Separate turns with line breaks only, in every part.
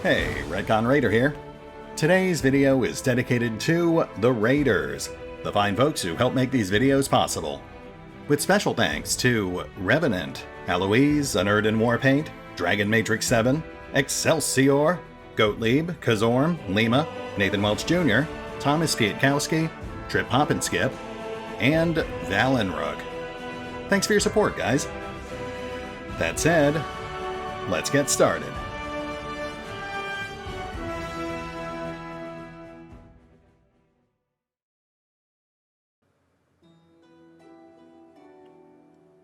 Hey, RetconRaider here. Today's video is dedicated to the Raiders, the fine folks who help make these videos possible. With special thanks to Revenant, Alois, Anerdinwarpaint, Dragon Matrix 7, Exsellsior, Gottlieb, Kazorm, Lima, Nathan Welch Jr., Tomasz Piątkowski, Triphoppenskip, and Valinrook. Thanks for your support, guys. That said, let's get started.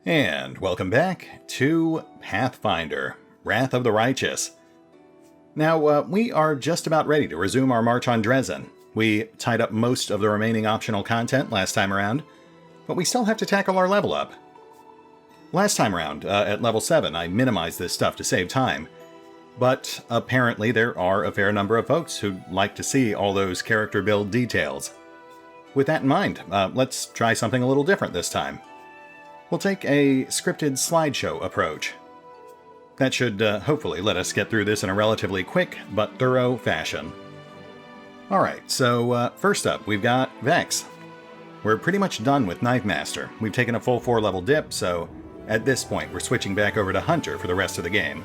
And welcome back to Pathfinder, Wrath of the Righteous. Now, we are just about ready to resume our march on Dresden. We tied up most of the remaining optional content last time around, but we still have to tackle our level up. Last time around, at level 7, I minimized this stuff to save time, but apparently there are a fair number of folks who'd like to see all those character build details. With that in mind, let's try something a little different this time. We'll take a scripted slideshow approach. That should hopefully let us get through this in a relatively quick but thorough fashion. Alright, so first up we've got Vex. We're pretty much done with Knife Master. We've taken a full 4-level dip, so at this point we're switching back over to Hunter for the rest of the game.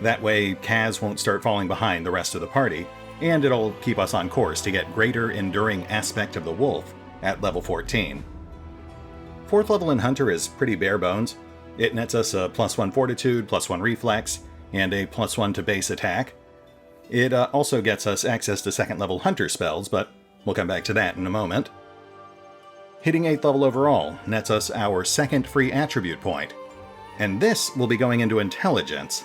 That way Kaz won't start falling behind the rest of the party, and it'll keep us on course to get greater enduring aspect of the Wolf at level 14. 4th level in Hunter is pretty bare bones. It nets us a +1 Fortitude, +1 Reflex, and a +1 to base attack. It also gets us access to 2nd level Hunter spells, but we'll come back to that in a moment. Hitting 8th level overall nets us our 2nd free attribute point, and this will be going into Intelligence.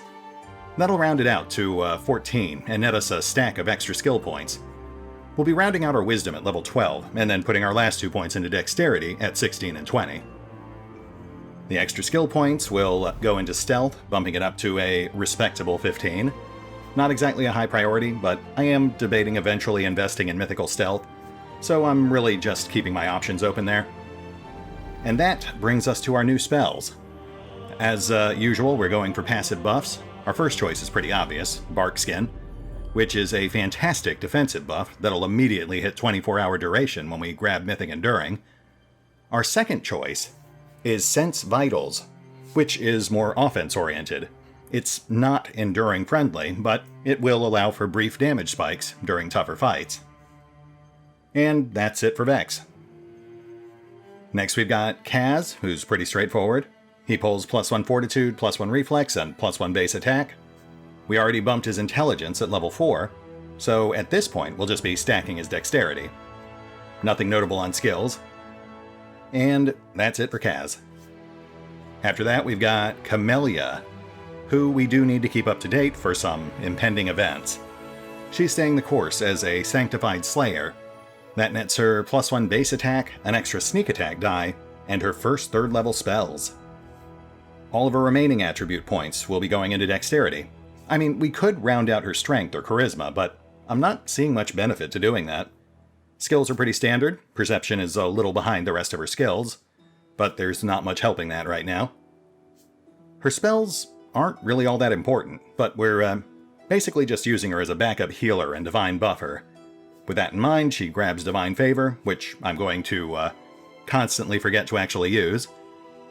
That'll round it out to 14 and net us a stack of extra skill points. We'll be rounding out our Wisdom at level 12, and then putting our last 2 points into Dexterity at 16 and 20. The extra skill points will go into Stealth, bumping it up to a respectable 15. Not exactly a high priority, but I am debating eventually investing in Mythical Stealth, so I'm really just keeping my options open there. And that brings us to our new spells. As usual, we're going for passive buffs. Our first choice is pretty obvious, Bark Skin, which is a fantastic defensive buff that'll immediately hit 24-hour duration when we grab Mythic Enduring. Our second choice is Sense Vitals, which is more offense-oriented. It's not enduring friendly, but it will allow for brief damage spikes during tougher fights. And that's it for Vex. Next we've got Kaz, who's pretty straightforward. He pulls +1 Fortitude, +1 Reflex, and +1 base attack. We already bumped his Intelligence at level 4, so at this point we'll just be stacking his Dexterity. Nothing notable on skills. And that's it for Kaz. After that we've got Camellia, who we do need to keep up to date for some impending events. She's staying the course as a Sanctified Slayer. That nets her +1 base attack, an extra sneak attack die, and her first 3rd level spells. All of her remaining attribute points will be going into Dexterity. I mean, we could round out her Strength or Charisma, but I'm not seeing much benefit to doing that. Skills are pretty standard. Perception is a little behind the rest of her skills, but there's not much helping that right now. Her spells aren't really all that important, but we're basically just using her as a backup healer and divine buffer. With that in mind, she grabs Divine Favor, which I'm going to constantly forget to actually use,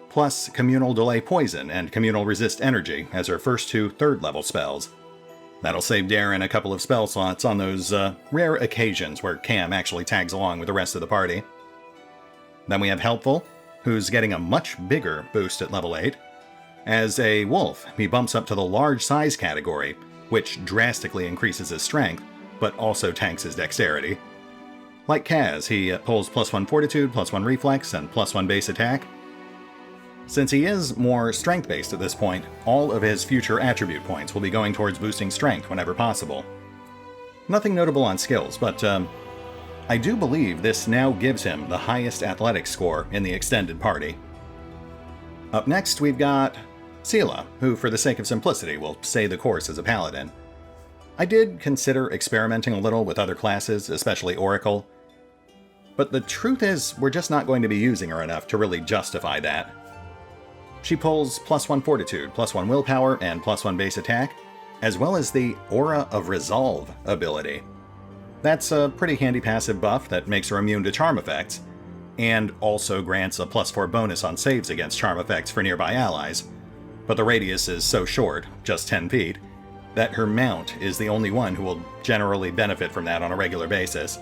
plus Communal Delay Poison and Communal Resist Energy as her first 2 3rd level spells. That'll save Darren a couple of spell slots on those rare occasions where Cam actually tags along with the rest of the party. Then we have Helpful, who's getting a much bigger boost at level 8. As a wolf, he bumps up to the large size category, which drastically increases his strength, but also tanks his dexterity. Like Kaz, he pulls +1 Fortitude, +1 Reflex, and +1 base attack. Since he is more strength-based at this point, all of his future attribute points will be going towards boosting strength whenever possible. Nothing notable on skills, but I do believe this now gives him the highest athletics score in the extended party. Up next we've got Seela, who for the sake of simplicity will stay the course as a paladin. I did consider experimenting a little with other classes, especially Oracle, but the truth is we're just not going to be using her enough to really justify that. She pulls +1 Fortitude, +1 Willpower, and +1 base attack, as well as the Aura of Resolve ability. That's a pretty handy passive buff that makes her immune to charm effects, and also grants a +4 bonus on saves against charm effects for nearby allies. But the radius is so short, just 10 feet, that her mount is the only one who will generally benefit from that on a regular basis.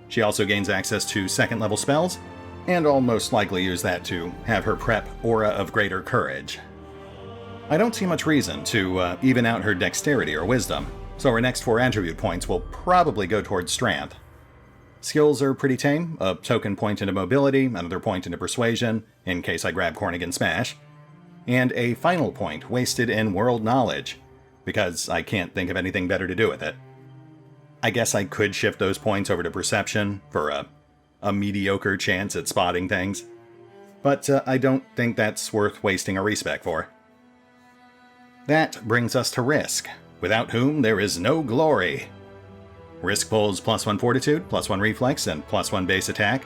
She also gains access to second-level spells, and I'll most likely use that to have her prep Aura of Greater Courage. I don't see much reason to even out her Dexterity or Wisdom, so her next 4 attribute points will probably go towards Strength. Skills are pretty tame, a token point into Mobility, another point into Persuasion, in case I grab Cornigan Smash, and a final point wasted in World Knowledge, because I can't think of anything better to do with it. I guess I could shift those points over to Perception for a mediocre chance at spotting things, but I don't think that's worth wasting a respec for. That brings us to Risk, without whom there is no glory. Risk pulls +1 Fortitude, +1 Reflex, and +1 base attack.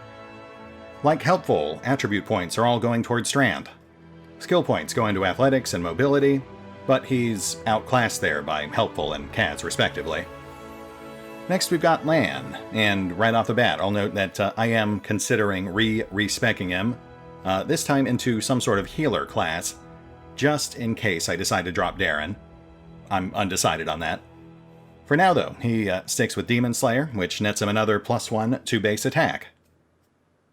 Like Helpful, attribute points are all going towards Strength. Skill points go into Athletics and Mobility, but he's outclassed there by Helpful and Kaz respectively. Next we've got Lan, and right off the bat I'll note that I am considering re-specking him, this time into some sort of healer class, just in case I decide to drop Darren. I'm undecided on that. For now though, he sticks with Demon Slayer, which nets him another +1 to base attack.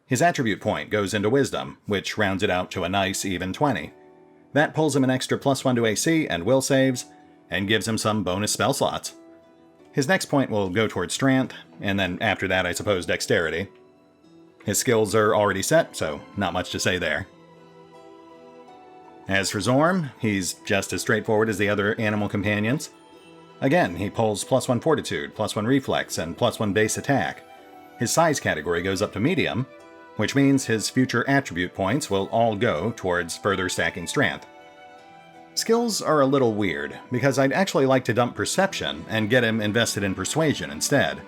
His attribute point goes into Wisdom, which rounds it out to a nice even 20. That pulls him an extra +1 to AC and will saves, and gives him some bonus spell slots. His next point will go towards Strength, and then after that I suppose Dexterity. His skills are already set, so not much to say there. As for Zorm, he's just as straightforward as the other animal companions. Again, he pulls +1 Fortitude, +1 Reflex, and +1 base attack. His size category goes up to Medium, which means his future attribute points will all go towards further stacking Strength. Skills are a little weird, because I'd actually like to dump Perception and get him invested in Persuasion instead.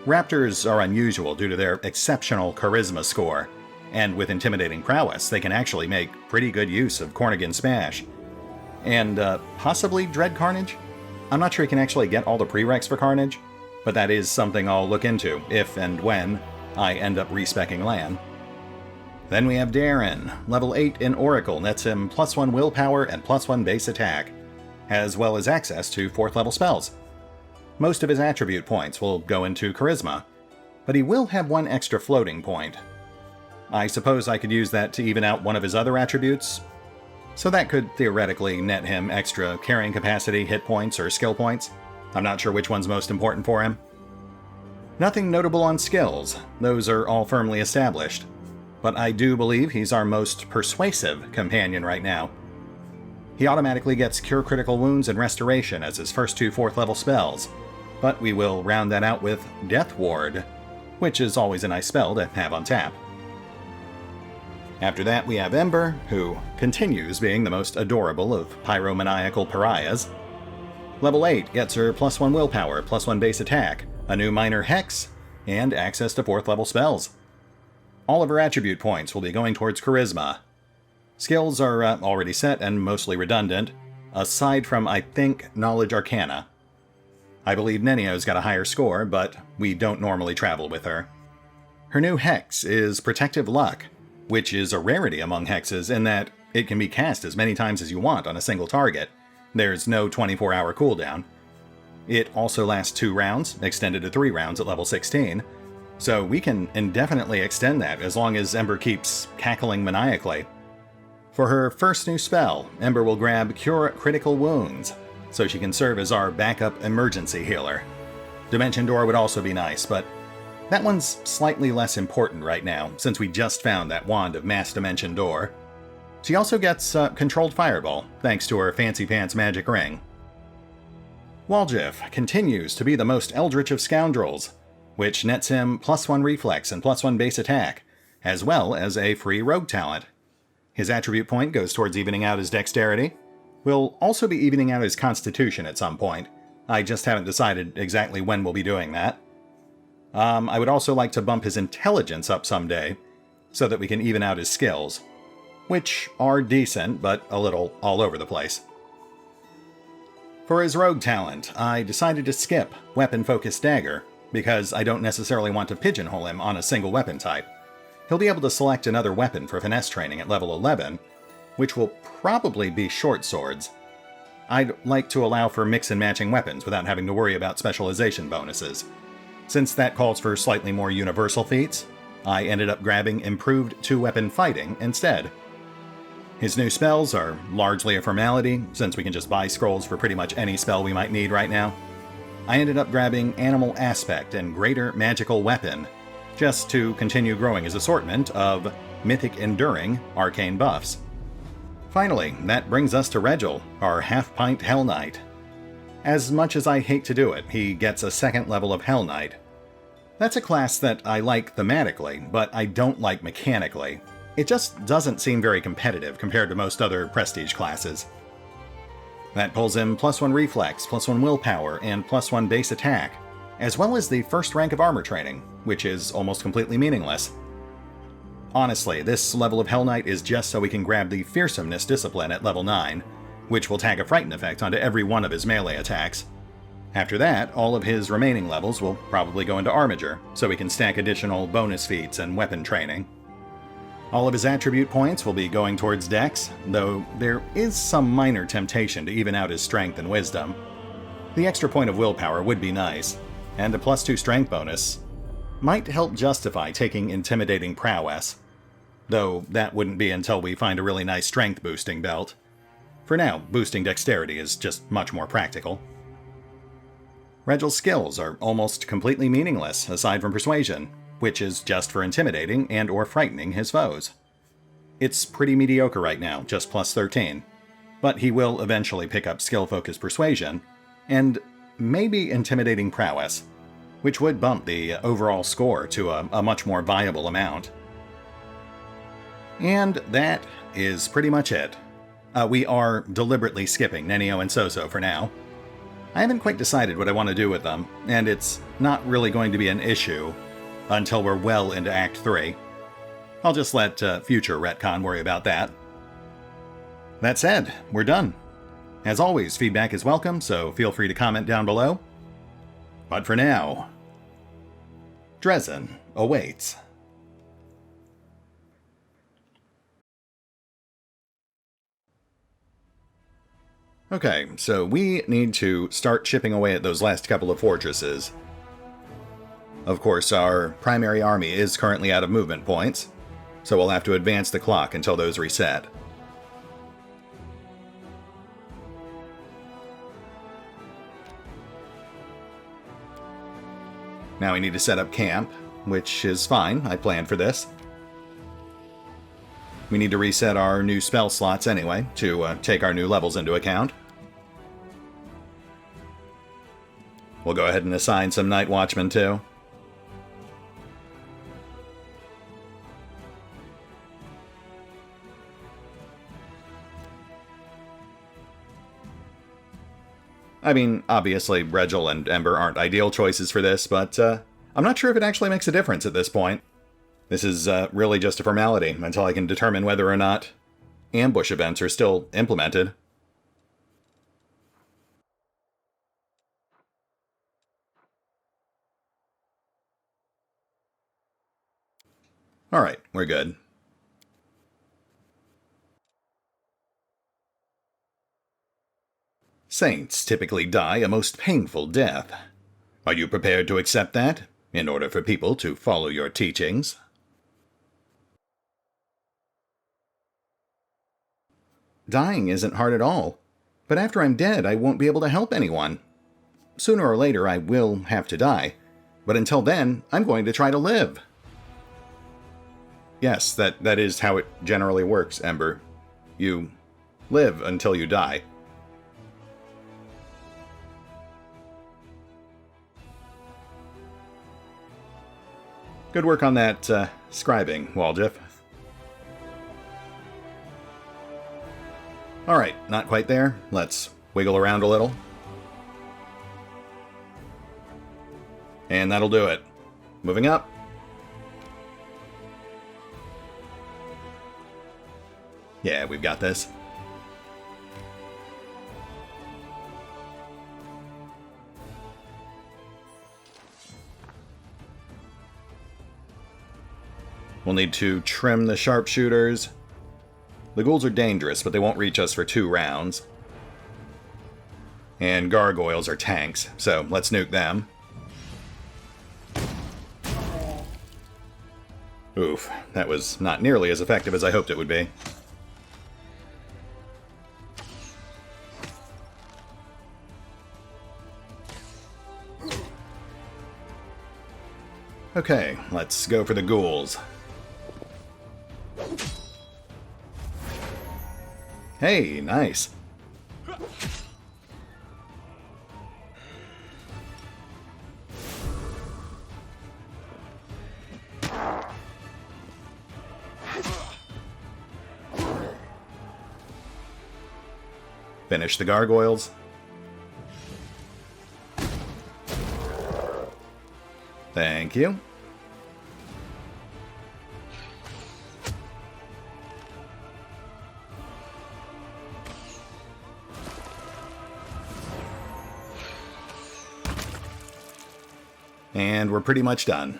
Raptors are unusual due to their exceptional Charisma score, and with Intimidating Prowess they can actually make pretty good use of Cornigan Smash. And possibly Dread Carnage? I'm not sure he can actually get all the prereqs for Carnage, but that is something I'll look into if and when I end up respecking Lan. Then we have Darren. Level 8 in Oracle nets him +1 willpower and +1 base attack, as well as access to 4th level spells. Most of his attribute points will go into Charisma, but he will have 1 extra floating point. I suppose I could use that to even out one of his other attributes, so that could theoretically net him extra carrying capacity, hit points, or skill points. I'm not sure which one's most important for him. Nothing notable on skills, those are all firmly established, but I do believe he's our most persuasive companion right now. He automatically gets Cure Critical Wounds and Restoration as his first 2 4th level spells, but we will round that out with Death Ward, which is always a nice spell to have on tap. After that we have Ember, who continues being the most adorable of pyromaniacal pariahs. Level 8 gets her +1 willpower, +1 base attack, a new minor Hex, and access to 4th level spells. All of her attribute points will be going towards Charisma. Skills are already set and mostly redundant, aside from, I think, Knowledge Arcana. I believe Nenio's got a higher score, but we don't normally travel with her. Her new Hex is Protective Luck, which is a rarity among hexes in that it can be cast as many times as you want on a single target. There's no 24-hour cooldown. It also lasts 2 rounds, extended to 3 rounds at level 16, so we can indefinitely extend that as long as Ember keeps cackling maniacally. For her first new spell, Ember will grab Cure Critical Wounds, so she can serve as our backup emergency healer. Dimension Door would also be nice, but that one's slightly less important right now, since we just found that wand of Mass Dimension Door. She also gets Controlled Fireball, thanks to her Fancy Pants magic ring. Waljif continues to be the most eldritch of scoundrels, which nets him +1 reflex and +1 base attack, as well as a free rogue talent. His attribute point goes towards evening out his dexterity. We'll also be evening out his constitution at some point. I just haven't decided exactly when we'll be doing that. I would also like to bump his intelligence up someday, so that we can even out his skills, which are decent, but a little all over the place. For his rogue talent, I decided to skip weapon-focused dagger, because I don't necessarily want to pigeonhole him on a single weapon type. He'll be able to select another weapon for finesse training at level 11, which will probably be short swords. I'd like to allow for mix and matching weapons without having to worry about specialization bonuses. Since that calls for slightly more universal feats, I ended up grabbing improved 2-weapon fighting instead. His new spells are largely a formality, since we can just buy scrolls for pretty much any spell we might need right now. I ended up grabbing Animal Aspect and Greater Magical Weapon, just to continue growing his assortment of Mythic Enduring arcane buffs. Finally, that brings us to Regil, our half-pint Hell Knight. As much as I hate to do it, he gets a second level of Hell Knight. That's a class that I like thematically, but I don't like mechanically. It just doesn't seem very competitive compared to most other prestige classes. That pulls him +1 reflex, +1 willpower, and +1 base attack, as well as the first rank of armor training, which is almost completely meaningless. Honestly, this level of Hell Knight is just so we can grab the Fearsomeness discipline at level 9, which will tag a Frighten effect onto every one of his melee attacks. After that, all of his remaining levels will probably go into Armiger, so we can stack additional bonus feats and weapon training. All of his attribute points will be going towards Dex, though there is some minor temptation to even out his strength and wisdom. The extra point of willpower would be nice, and a +2 strength bonus might help justify taking Intimidating Prowess, though that wouldn't be until we find a really nice strength boosting belt. For now, boosting dexterity is just much more practical. Regil's skills are almost completely meaningless, aside from Persuasion, which is just for intimidating and or frightening his foes. It's pretty mediocre right now, just +13, but he will eventually pick up skill-focused Persuasion, and maybe Intimidating Prowess, which would bump the overall score to a much more viable amount. And that is pretty much it. We are deliberately skipping Nenio and Soso for now. I haven't quite decided what I want to do with them, and it's not really going to be an issue until we're well into Act 3. I'll just let future Retcon worry about that. That said, we're done. As always, feedback is welcome, so feel free to comment down below. But for now, Dresden awaits. Okay, so we need to start chipping away at those last couple of fortresses. Of course, our primary army is currently out of movement points, so we'll have to advance the clock until those reset. Now we need to set up camp, which is fine, I planned for this. We need to reset our new spell slots anyway, to take our new levels into account. We'll go ahead and assign some Night Watchmen too. I mean, obviously, Regil and Ember aren't ideal choices for this, but I'm not sure if it actually makes a difference at this point. This is really just a formality until I can determine whether or not ambush events are still implemented. Alright, we're good. Saints typically die a most painful death. Are you prepared to accept that, in order for people to follow your teachings? Dying isn't hard at all, but after I'm dead, I won't be able to help anyone. Sooner or later, I will have to die, but until then, I'm going to try to live. Yes, that is how it generally works, Ember. You live until you die. Good work on that scribing, Waldif. Alright, not quite there. Let's wiggle around a little. And that'll do it. Moving up. Yeah, we've got this. We'll need to trim the sharpshooters. The ghouls are dangerous, but they won't reach us for 2 rounds. And gargoyles are tanks, so let's nuke them. Oof, that was not nearly as effective as I hoped it would be. Okay, let's go for the ghouls. Hey, nice. Finish the gargoyles. Thank you. And we're pretty much done.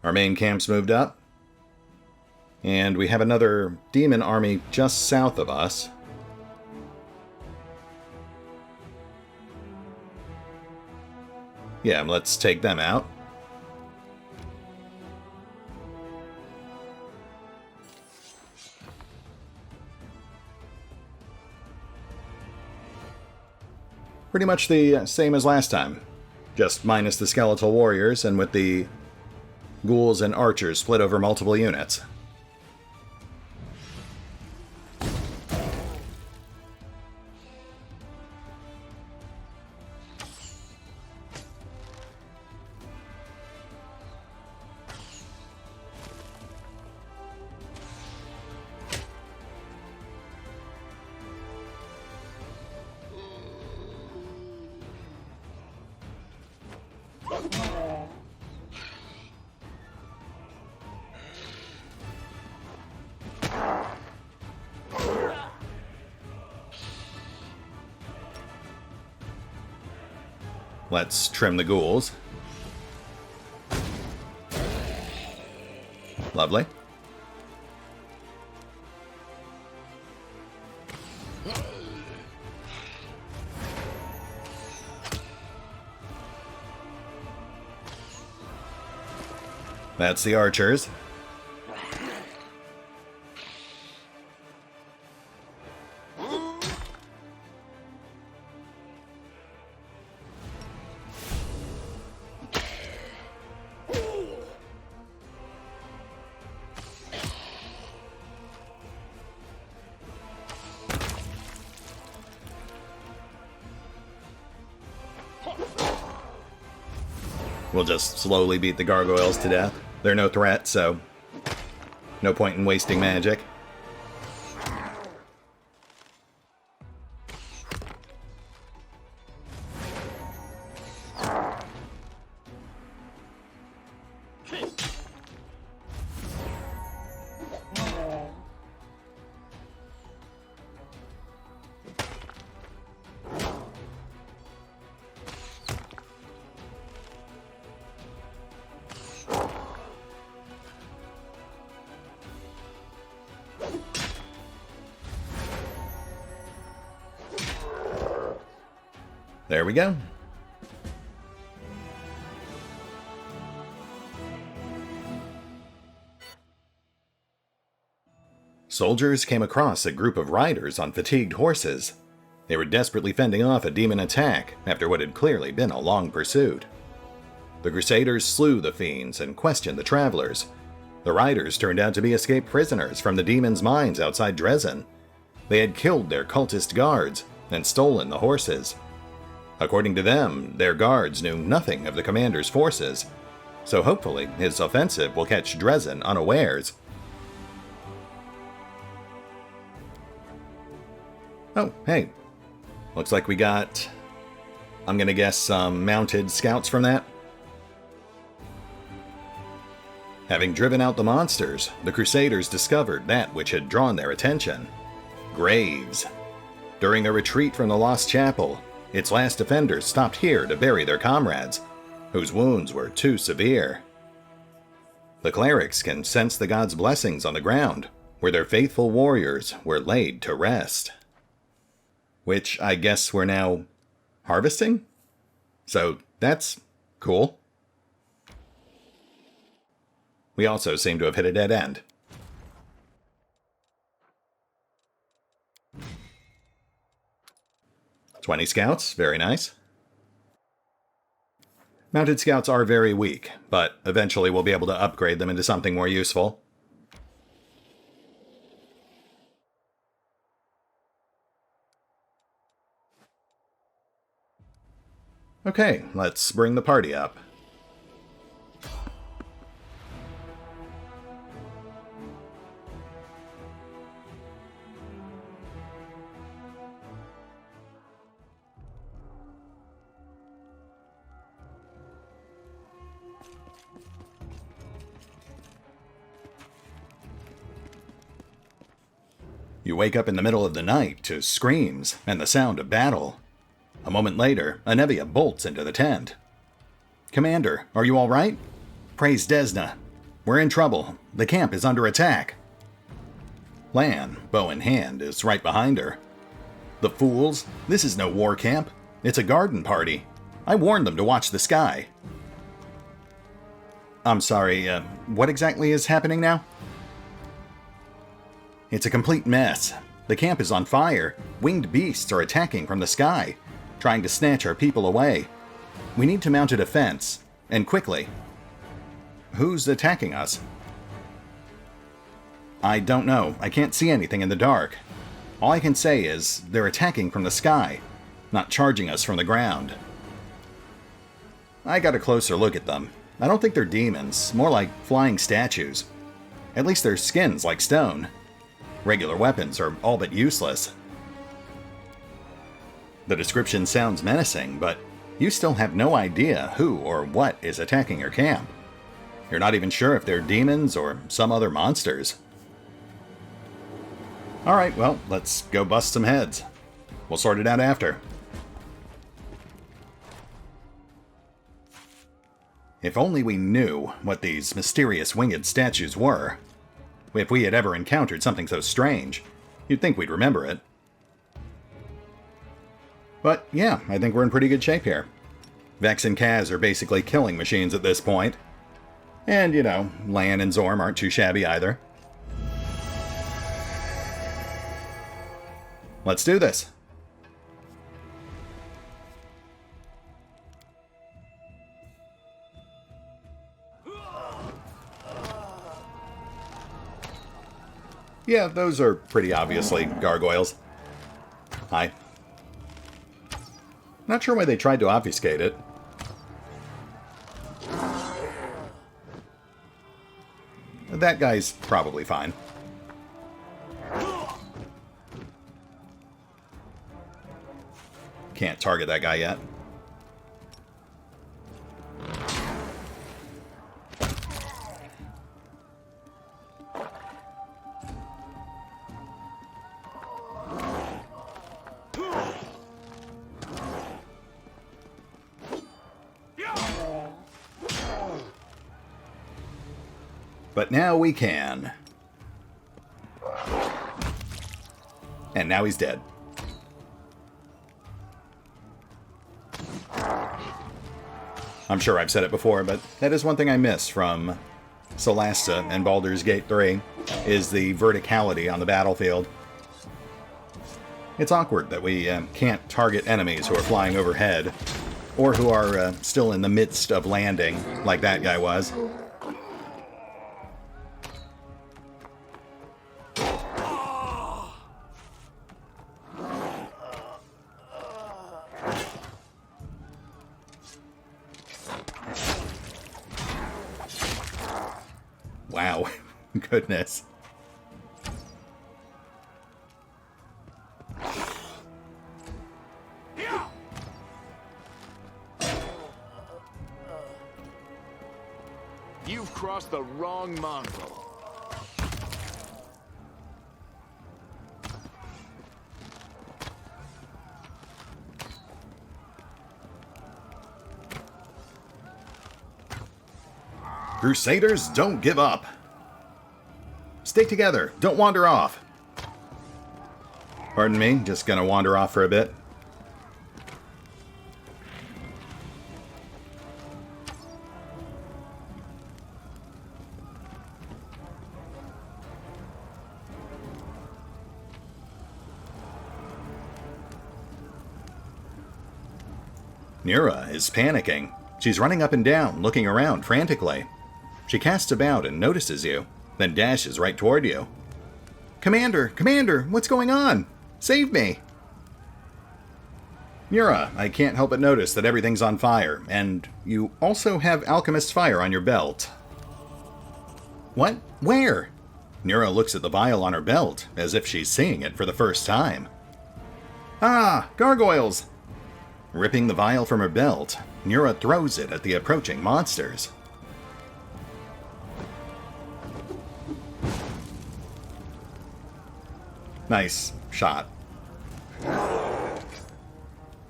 Our main camp's moved up. And we have another demon army just south of us. Yeah, let's take them out. Pretty much the same as last time. Just minus the skeletal warriors and with the ghouls and archers split over multiple units. Let's trim the ghouls. Lovely. That's the archers. We'll just slowly beat the gargoyles to death. They're no threat, so no point in wasting magic. There we go. Soldiers came across a group of riders on fatigued horses. They were desperately fending off a demon attack after what had clearly been a long pursuit. The Crusaders slew the fiends and questioned the travelers. The riders turned out to be escaped prisoners from the demons' mines outside Dresden. They had killed their cultist guards and stolen the horses. According to them, their guards knew nothing of the commander's forces, so hopefully his offensive will catch Dresden unawares. Oh, hey. Looks like we got, I'm gonna guess, some mounted scouts from that. Having driven out the monsters, the Crusaders discovered that which had drawn their attention. Graves. During their retreat from the Lost Chapel, its last defenders stopped here to bury their comrades, whose wounds were too severe. The clerics can sense the gods' blessings on the ground, where their faithful warriors were laid to rest. Which I guess we're now harvesting? So that's cool. We also seem to have hit a dead end. "20 scouts, very nice. Mounted scouts are very weak, but eventually we'll be able to upgrade them into something more useful. Okay, let's bring the party up. You wake up in the middle of the night to screams and the sound of battle. A moment later, Anevia bolts into the tent. "Commander, are you all right?" "Praise Desna. We're in trouble. The camp is under attack." Lan, bow in hand, is right behind her. "The fools! This is no war camp. It's a garden party. I warned them to watch the sky." "I'm sorry, what exactly is happening now?" "It's a complete mess. The camp is on fire. Winged beasts are attacking from the sky, trying to snatch our people away. We need to mount a defense, and quickly." "Who's attacking us?" "I don't know. I can't see anything in the dark. All I can say is they're attacking from the sky, not charging us from the ground." I got a closer look at them. I don't think they're demons, more like flying statues. At least their skin's like stone. Regular weapons are all but useless. The description sounds menacing, but you still have no idea who or what is attacking your camp. You're not even sure if they're demons or some other monsters. Alright, well, let's go bust some heads. We'll sort it out after. If only we knew what these mysterious winged statues were. If we had ever encountered something so strange, you'd think we'd remember it. But yeah, I think we're in pretty good shape here. Vex and Kaz are basically killing machines at this point. And, you know, Lan and Zorm aren't too shabby either. Let's do this. Yeah, those are pretty obviously gargoyles. Hi. Not sure why they tried to obfuscate it. That guy's probably fine. Can't target that guy yet. But now we can. And now he's dead. I'm sure I've said it before, but that is one thing I miss from Solasta and Baldur's Gate 3, is the verticality on the battlefield. It's awkward that we can't target enemies who are flying overhead, or who are still in the midst of landing, like that guy was. goodness.
You've crossed the wrong mongrel.
Crusaders, don't give up. Stick together. Don't wander off. Pardon me, just gonna wander off for a bit. Nurah is panicking. She's running up and down, looking around frantically. She casts about and notices you, then dashes right toward you. Commander! Commander! What's going on? Save me! Nurah, I can't help but notice that everything's on fire, and you also have Alchemist's Fire on your belt. What? Where? Nurah looks at the vial on her belt, as if she's seeing it for the first time. Ah! Gargoyles! Ripping the vial from her belt, Nurah throws it at the approaching monsters. Nice shot.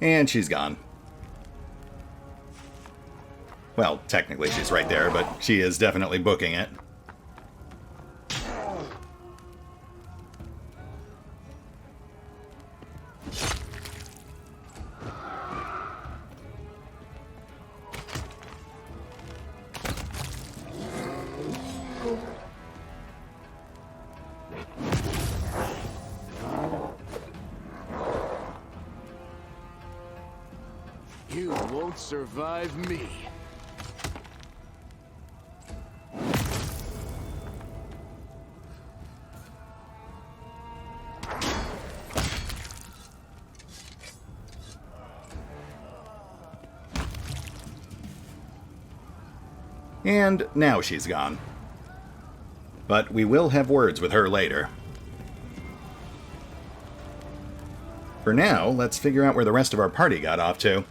And she's gone. Well, technically she's right there, but she is definitely booking it.
You won't survive me.
And now she's gone. But we will have words with her later. For now, let's figure out where the rest of our party got off to.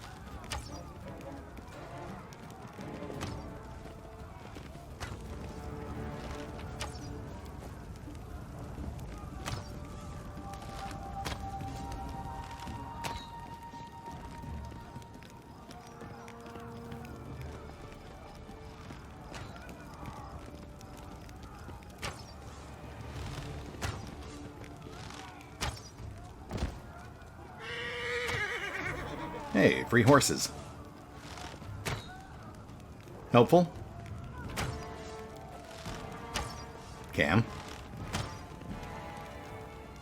Hey, free horses. Helpful? Cam?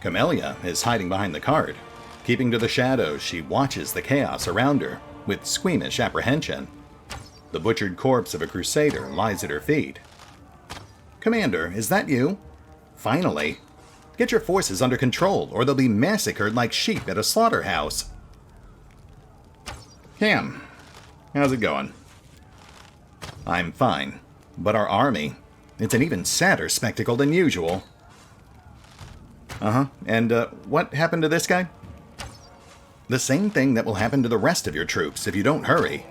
Camellia is hiding behind the cart. Keeping to the shadows, she watches the chaos around her with squeamish apprehension. The butchered corpse of a crusader lies at her feet. Commander, is that you? Finally. Get your forces under control, or they'll be massacred like sheep at a slaughterhouse. Cam, how's it going? I'm fine, but our army, it's an even sadder spectacle than usual. And what happened to this guy? The same thing that will happen to the rest of your troops if you don't hurry.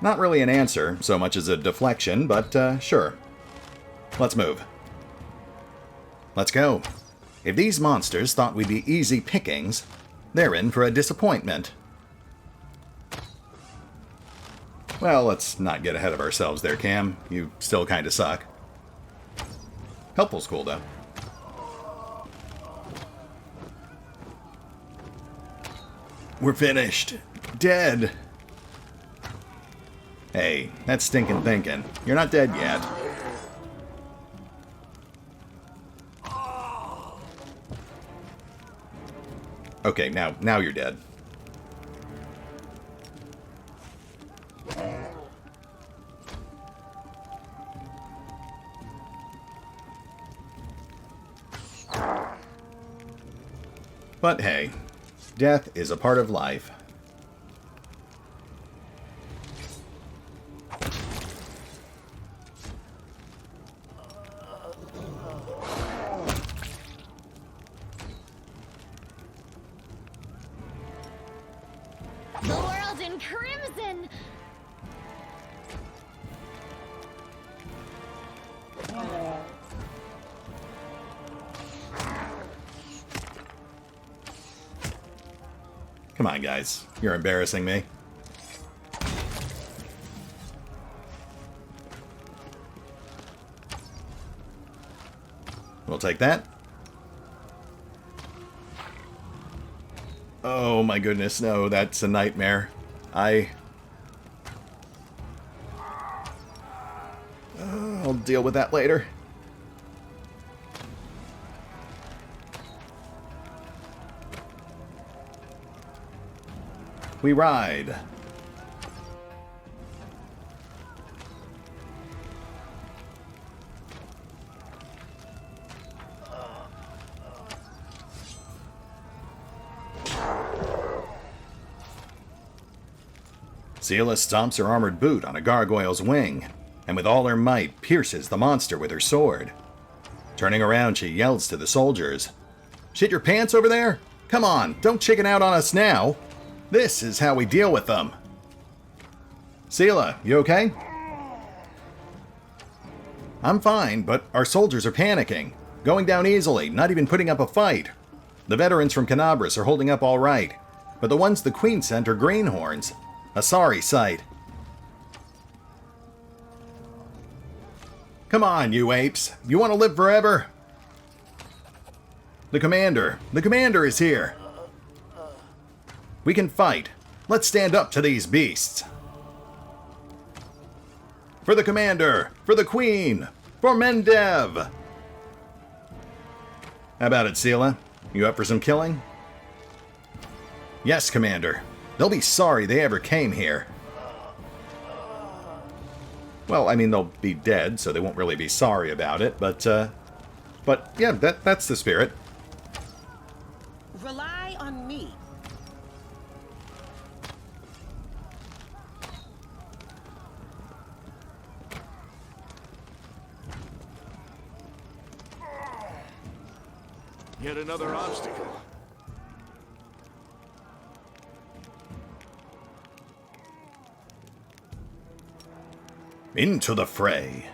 Not really an answer, so much as a deflection, but sure. Let's move. Let's go. If these monsters thought we'd be easy pickings, they're in for a disappointment. Well, let's not get ahead of ourselves there, Cam. You still kind of suck. Helpful's cool, though. We're finished. Dead. Hey, that's stinking thinking. You're not dead yet. Okay, now you're dead. But hey, death is a part of life.
crimson!
Come on, guys. You're embarrassing me. We'll take that. Oh my goodness, no, that's a nightmare. I'll deal with that later. We ride. Seela stomps her armored boot on a gargoyle's wing, and with all her might pierces the monster with her sword. Turning around, she yells to the soldiers, "Shit your pants over there? Come on, don't chicken out on us now. This is how we deal with them." Seela, you okay? I'm fine, but our soldiers are panicking, going down easily, not even putting up a fight. The veterans from Canabras are holding up all right, but the ones the Queen sent are greenhorns. A sorry sight. Come on, you apes. You want to live forever? The commander is here. We can fight. Let's stand up to these beasts. For the commander, for the queen, for Mendev. How about it, Seela? You up for some killing? Yes, Commander. They'll be sorry they ever came here. Well, I mean, they'll be dead, so they won't really be sorry about it, but yeah, that's the spirit.
Rely on me.
Yet another obstacle.
Into the fray.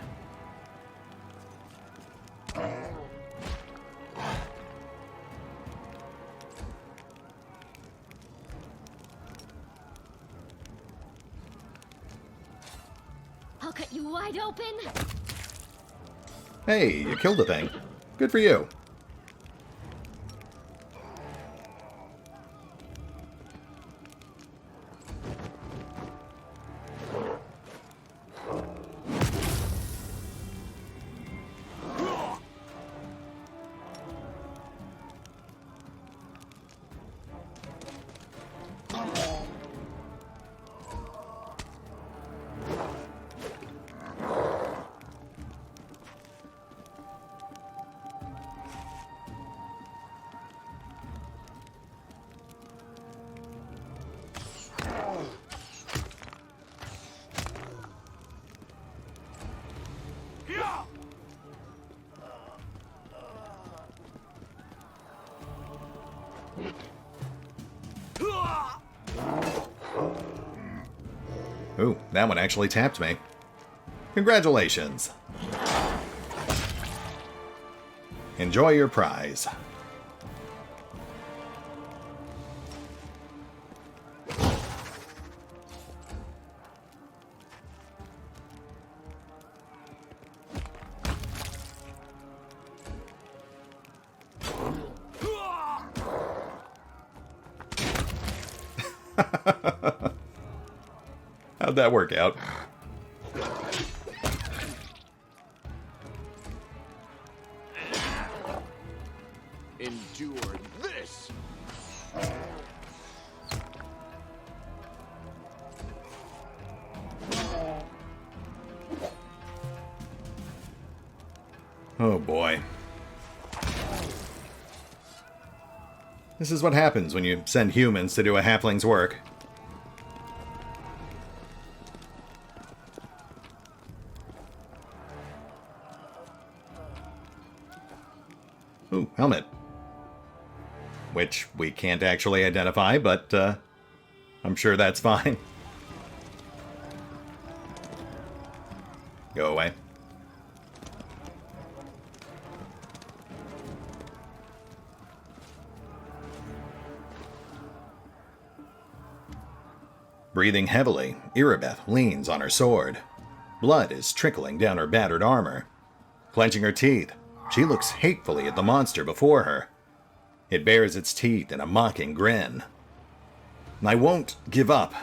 I'll cut you wide open.
Hey, you killed the thing. Good for you. Ooh, that one actually tapped me. Congratulations. Enjoy your prize. How'd that work out?
Endure this.
Oh boy. This is what happens when you send humans to do a halfling's work. Ooh, helmet. Which we can't actually identify, but I'm sure that's fine. Go away. Breathing heavily, Irbeth leans on her sword. Blood is trickling down her battered armor. Clenching her teeth, she looks hatefully at the monster before her. It bares its teeth in a mocking grin. I won't give up.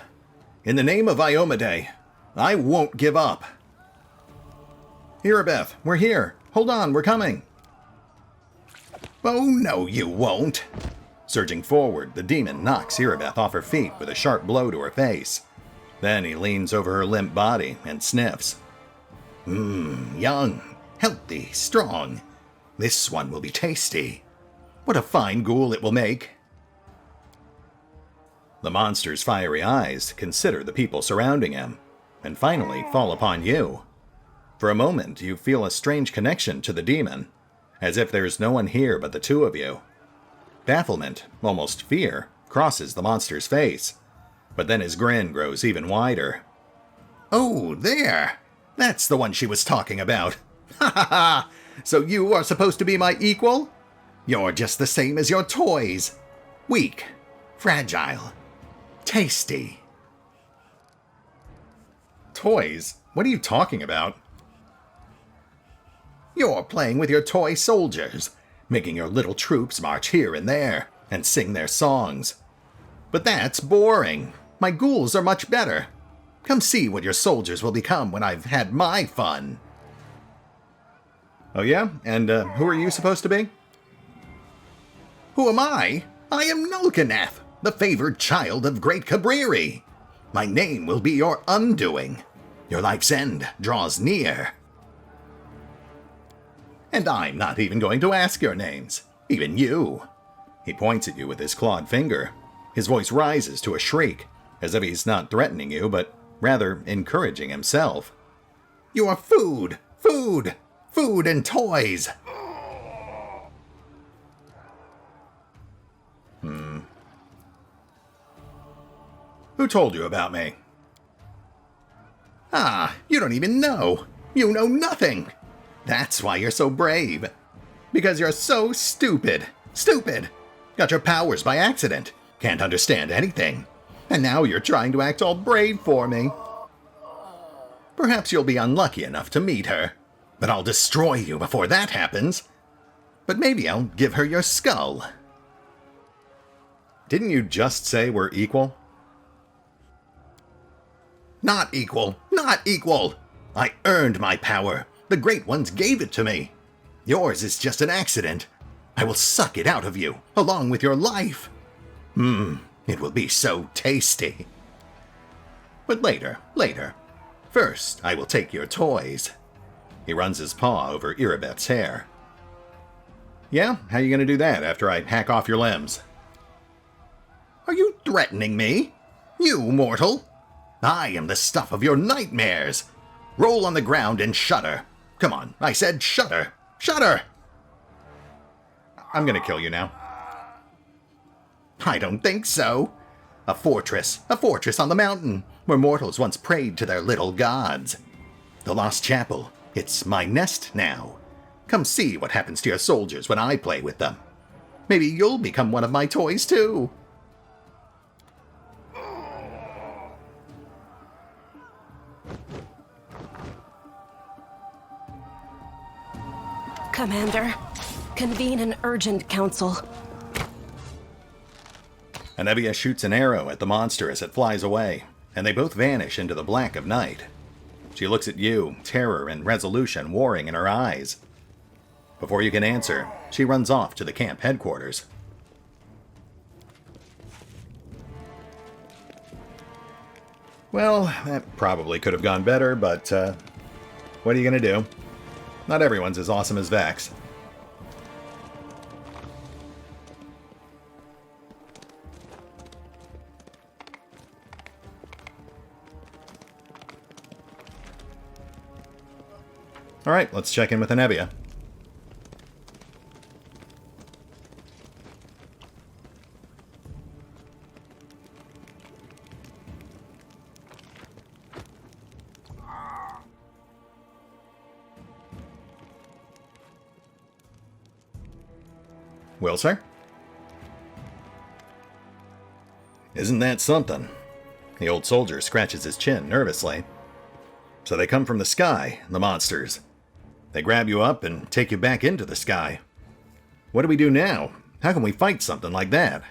In the name of Iomedae, I won't give up. Irbeth, we're here. Hold on, we're coming. Oh, no, you won't. Surging forward, the demon knocks Irbeth off her feet with a sharp blow to her face. Then he leans over her limp body and sniffs. Young, healthy, strong. This one will be tasty. What a fine ghoul it will make. The monster's fiery eyes consider the people surrounding him, and finally fall upon you. For a moment, you feel a strange connection to the demon, as if there's no one here but the two of you. Bafflement, almost fear, crosses the monster's face, but then his grin grows even wider. Oh, there! That's the one she was talking about. Ha ha ha! So you are supposed to be my equal? You're just the same as your toys. Weak, fragile, tasty. Toys? What are you talking about? You're playing with your toy soldiers, making your little troops march here and there and sing their songs. But that's boring. My ghouls are much better. Come see what your soldiers will become when I've had my fun. Oh yeah? And who are you supposed to be? Who am I? I am Nulkineth, the favored child of great Cabriri. My name will be your undoing. Your life's end draws near. And I'm not even going to ask your names. Even you. He points at you with his clawed finger. His voice rises to a shriek, as if he's not threatening you, but rather encouraging himself. You are food! Food! Food and toys! Who told you about me? Ah, you don't even know. You know nothing. That's why you're so brave. Because you're so stupid. Stupid. Got your powers by accident. Can't understand anything. And now you're trying to act all brave for me. Perhaps you'll be unlucky enough to meet her. But I'll destroy you before that happens. But maybe I'll give her your skull. Didn't you just say we're equal? Not equal. Not equal. I earned my power. The Great Ones gave it to me. Yours is just an accident. I will suck it out of you, along with your life. It will be so tasty. But later. First, I will take your toys. He runs his paw over Irbeth's hair. Yeah? How you gonna do that after I hack off your limbs? Are you threatening me? You mortal? I am the stuff of your nightmares. Roll on the ground and shudder. Come on, I said shudder. Shudder! I'm gonna kill you now. I don't think so. A fortress on the mountain, where mortals once prayed to their little gods. The Lost Chapel, it's my nest now. Come see what happens to your soldiers when I play with them. Maybe you'll become one of my toys too.
Commander, convene an urgent council.
Anevia shoots an arrow at the monster as it flies away, and they both vanish into the black of night. She looks at you, terror and resolution warring in her eyes. Before you can answer, she runs off to the camp headquarters. Well, that probably could have gone better, but what are you going to do? Not everyone's as awesome as Vex. Alright, let's check in with Anevia. Will, sir? Isn't that something? The old soldier scratches his chin nervously. So they come from the sky, the monsters. They grab you up and take you back into the sky. What do we do now? How can we fight something like that?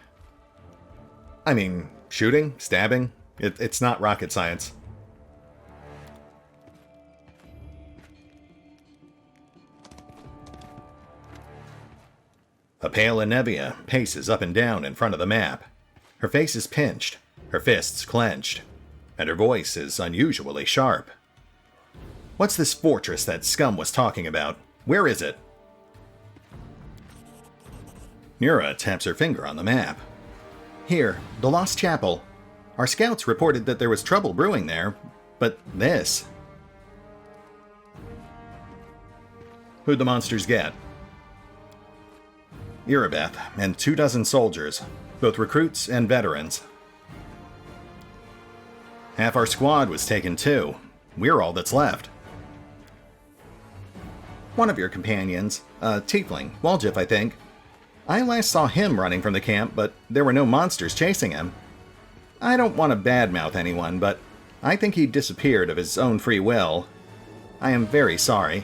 I mean, shooting? Stabbing? It's not rocket science. A pale Anevia paces up and down in front of the map. Her face is pinched, her fists clenched, and her voice is unusually sharp. What's this fortress that scum was talking about? Where is it? Nurah taps her finger on the map. Here, the Lost Chapel. Our scouts reported that there was trouble brewing there, but this... Who'd the monsters get? Irabeth and 24 soldiers, both recruits and veterans. Half our squad was taken too. We're all that's left. One of your companions, a tiefling, Waljif, I think. I last saw him running from the camp, but there were no monsters chasing him. I don't want to badmouth anyone, but I think he disappeared of his own free will. I am very sorry.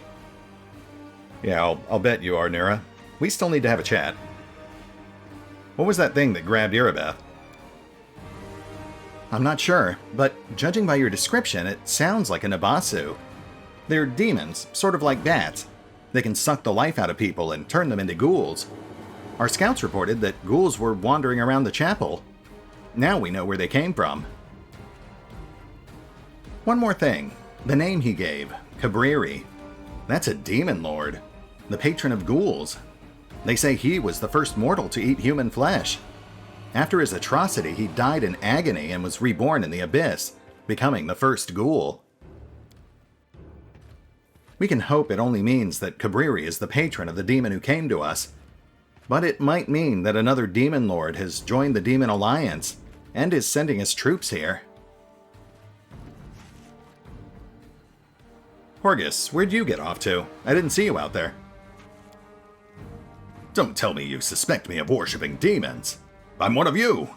Yeah, I'll bet you are, Nurah. We still need to have a chat. What was that thing that grabbed Irabeth? I'm not sure, but judging by your description, it sounds like a Nabasu. They're demons, sort of like bats. They can suck the life out of people and turn them into ghouls. Our scouts reported that ghouls were wandering around the chapel. Now we know where they came from. One more thing. The name he gave, Cabriri. That's a demon lord. The patron of ghouls. They say he was the first mortal to eat human flesh. After his atrocity, he died in agony and was reborn in the abyss, becoming the first ghoul. We can hope it only means that Cabriri is the patron of the demon who came to us. But it might mean that another demon lord has joined the Demon Alliance and is sending his troops here. Horgus, where'd you get off to? I didn't see you out there. Don't tell me you suspect me of worshipping demons. I'm one of you.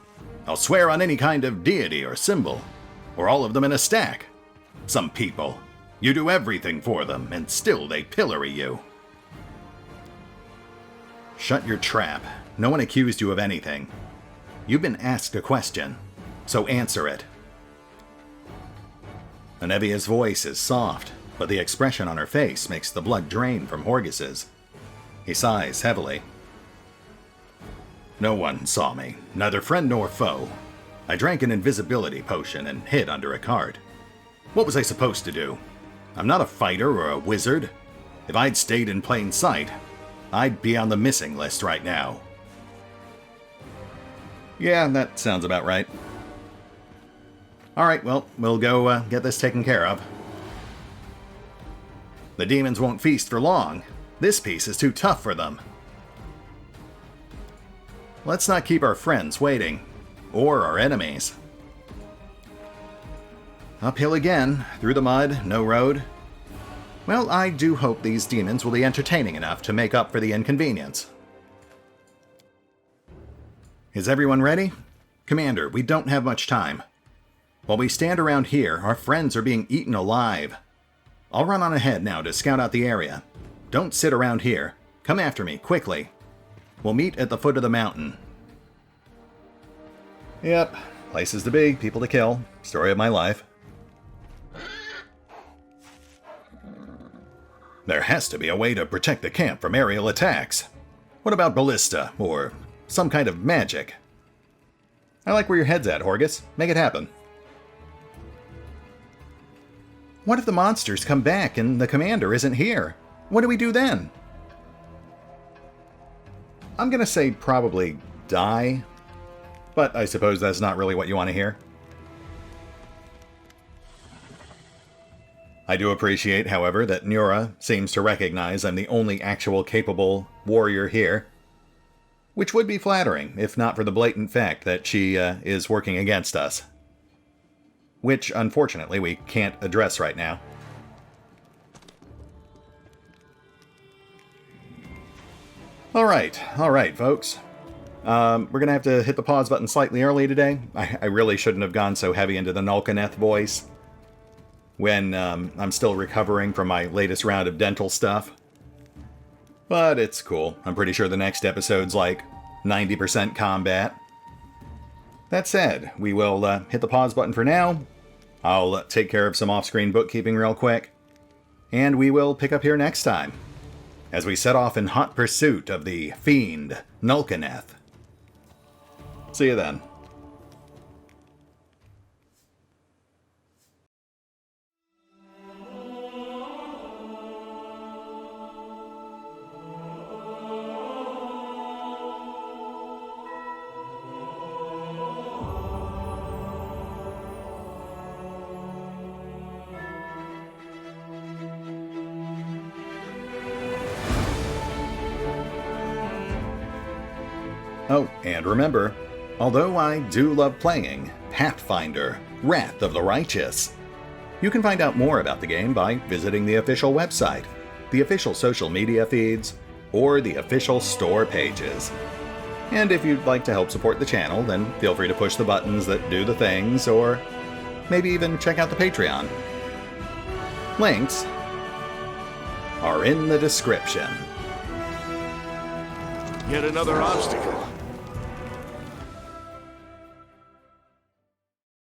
I'll swear on any kind of deity or symbol, or all of them in a stack. Some people, you do everything for them, and still they pillory you. Shut your trap. No one accused you of anything. You've been asked a question, so answer it. Anevia's voice is soft, but the expression on her face makes the blood drain from Horgus's. He sighs heavily. No one saw me, neither friend nor foe. I drank an invisibility potion and hid under a cart. What was I supposed to do? I'm not a fighter or a wizard. If I'd stayed in plain sight, I'd be on the missing list right now. Yeah, that sounds about right. Alright, well, we'll go get this taken care of. The demons won't feast for long. This piece is too tough for them. Let's not keep our friends waiting. Or our enemies. Uphill again, through the mud, no road. Well, I do hope these demons will be entertaining enough to make up for the inconvenience. Is everyone ready? Commander, we don't have much time. While we stand around here, our friends are being eaten alive. I'll run on ahead now to scout out the area. Don't sit around here. Come after me, quickly. We'll meet at the foot of the mountain. Yep, places to be, people to kill. Story of my life. There has to be a way to protect the camp from aerial attacks. What about ballista, or some kind of magic? I like where your head's at, Horgus. Make it happen. What if the monsters come back and the commander isn't here? What do we do then? I'm gonna say probably die, but I suppose that's not really what you want to hear. I do appreciate, however, that Nurah seems to recognize I'm the only actual capable warrior here, which would be flattering, if not for the blatant fact that she is working against us, which, unfortunately, we can't address right now. Alright, folks. We're going to have to hit the pause button slightly early today. I really shouldn't have gone so heavy into the Nulkineth voice when I'm still recovering from my latest round of dental stuff. But it's cool. I'm pretty sure the next episode's like 90% combat. That said, we will hit the pause button for now. I'll take care of some off-screen bookkeeping real quick. And we will pick up here next time, as we set off in hot pursuit of the fiend, Nulkineth. See you then. Oh, and remember, although I do love playing Pathfinder, Wrath of the Righteous, you can find out more about the game by visiting the official website, the official social media feeds, or the official store pages. And if you'd like to help support the channel, then feel free to push the buttons that do the things, or maybe even check out the Patreon. Links are in the description.
Yet another obstacle.